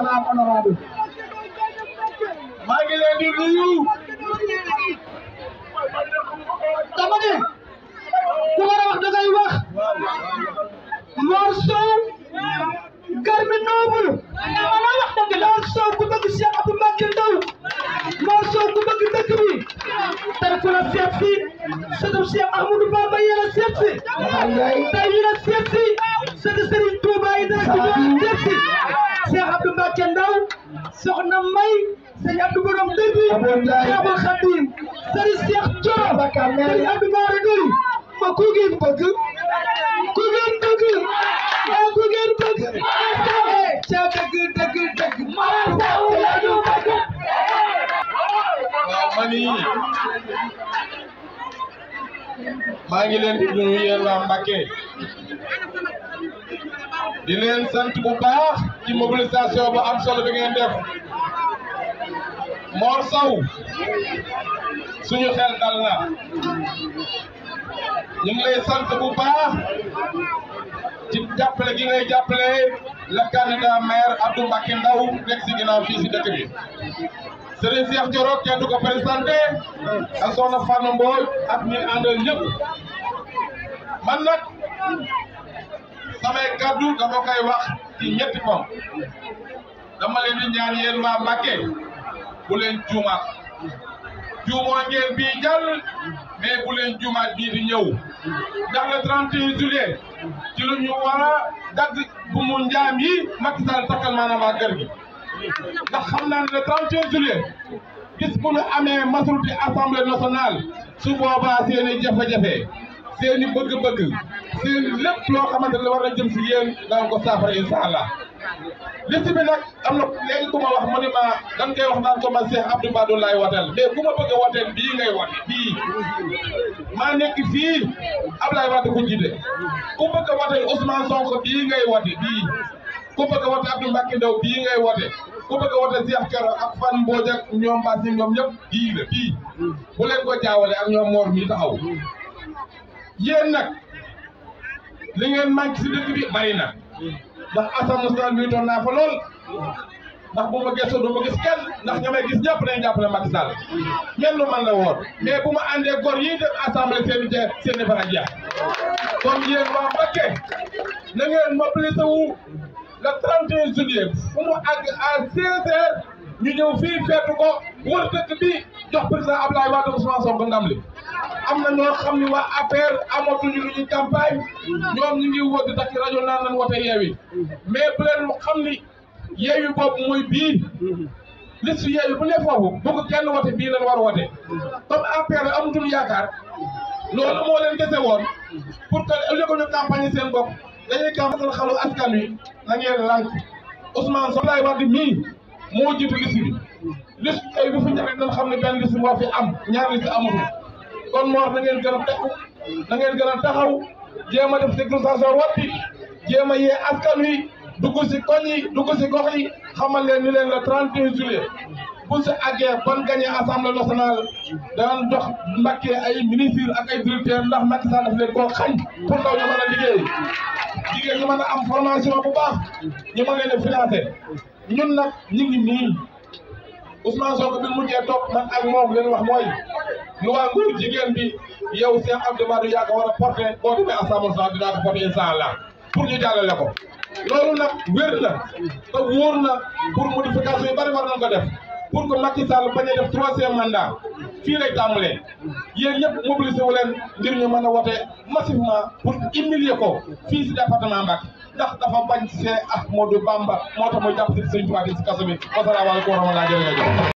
national honorable maa ngi leen di nuyu dama ne ku war a wax da ngay wax Mor Sow Garmi Noble dama wax dëgg la Mor Sow ku bëgg Cheikh Abdou Mbacké Ndao Mor Sow ku bëgg dëkk bi tey ku la seet si sëtu Cheikh Ahmadou Bamba yi la seet si tey yi la seet si sëtu Serigne Touba yi dara ci doon seet si Cheikh Abdou Mbacké Ndao soxna May sëñ Abdou borom dër bi Abou Khadim Serigne Cheikh Thioro Serigne Abdou Bara Dolly ma ku ngeen bëgg ku ngeen bëgg ku ngeen bëgg ca dëgg Mara Sow la ñu bëgg waaw mani maa ngi leen di nuyu yéen waa Mbacké di leen sant bu baax ci mobilisation bu am solo bi ngeen def Mor Sow suñu xel dal na ñu ngi lay sant bu baax ci jàppale gi ngay jàppale le candidat maire Abdou Mbacké Ndao nekk si ginnaaw fii si dëkk bi Serigne Cheikh Thioro kenn du ko présenté ak soxna Fane Mbodj ak ñi àndal ñëpp man nag samay kaddu dama koy wax ci ñetti moom dama leen di ñaan yéen waa Mbacké bu leen juumaat juumoo ngeen bii jàll mais bu leen juumaat bii di ñëw ndax le 31 juillet ci lu ñu war a dagg bu mu njaam yi Macky Sall takkal maanaam waa kër gi ndax xam naa ne le 31 juillet bis bu ñu amee majorité assemblée nationale su boobaa seeni jafe-jafe seeni bëgg-bëgg seeni lépp loo xamante ne war na jëm si yéen daan ko saafara incha allah liste bi nag am na léegi ku ma wax mu ne ma dan koy wax naan ko ma Cheikh Abdou Badou laay woteel mais ku ma bëgg a woteel bii ngay wote bii maa nekk fii Abdoulaye Wade ko jiite ku bëgg a woteel Ousmane Sonko bii ngay wote bii ku bëgg a wote Abdou Mbacké Ndao bii ngay wote ku bëgg a wote Cheikh Thioro ak Fane Mbodj ak ñoom Bassi ñoom ñëpp bii la bii bu leen ko jaawale ak ñoom Mor mi taxaw yéen nag li ngeen manqué si dëkk bi bari na ndax Assemblée nationale bi doon naa fa lool ndax bu ma gëstoo du ma gis kenn ndax ña may gis ñëpp dañuy jàppale Macky Sall ñenn lu man la woon mais bu ma àndee gor yi def assemblée seen i bara jeex kon yéen waa Mbacké na ngeen mobilisé wu le 31 juillet fu mu àgg à 16h ñu ñëw fii feetu ko wër dëkk bi jox président Abdoulaye Wade Ousmane Sonko ndam li am na ñoo xam ni waa APR amatuñu lu ñuy campagne ñoom ñu ngi woote takki rajo naan nañ wote Yewwi mais bu leen xam ni Yewwi boobu mooy bii liste Yewwi bu ne foofu bëgg kenn wote bii lañ war a wote comme APR amatul yaakaar loolu moo leen dese woon pour que au lieu que ñu campagne seen bopp dañuy campagne xalu askan wi na ngeen lànk Ousmane Sonko Abdoulaye Wade mii moo jiitu liste bi liste tey bu fi njëkk dañ xam ne benn liste moo fi am ñaar liste amatul kon moo wax na ngeen gën a tekku na ngeen gën a taxaw jéem a def sécurisation watti jéem a yee askan wi dugg si koñ yi dugg si gox yi xamal leen ni leen le 31 juillet bu si àggee ban gagné assemblée nationale daan jox Mbacké ay ministre ak ay directeur ndax Macky Sall daf leen koo xañ pour ndaw ñu mën a liggéey jigéen ñu mën a am formation bu baax ñu mën leen a financé ñun nag ñu ngi nii Ousmane Sonko bi mujjee topp man ak moom leen wax mooy lu waa nguur jigéen bi yow Cheikh Abdou Badou yaa ko war a porté boo demee assemblée nationale dinaa ko porté incha allah pour ñu jàllale ko loolu nag wér na te wóor na pour modification yu bari war nañ ko def pour que Macky Sall bañ a def 3e mandat fii lay tàmbalee yéen ñëpp mobilisé wu leen ngir ñu mën a wote massivement pour humilier ko fii si département Mbacké ndax dafa bañ Cheikh Ahmadou Bamba moo tax muy jàpp si Sëñ Tuubaa si kaso bi wasalaamaaleykum wa rahmatulah jërëjëf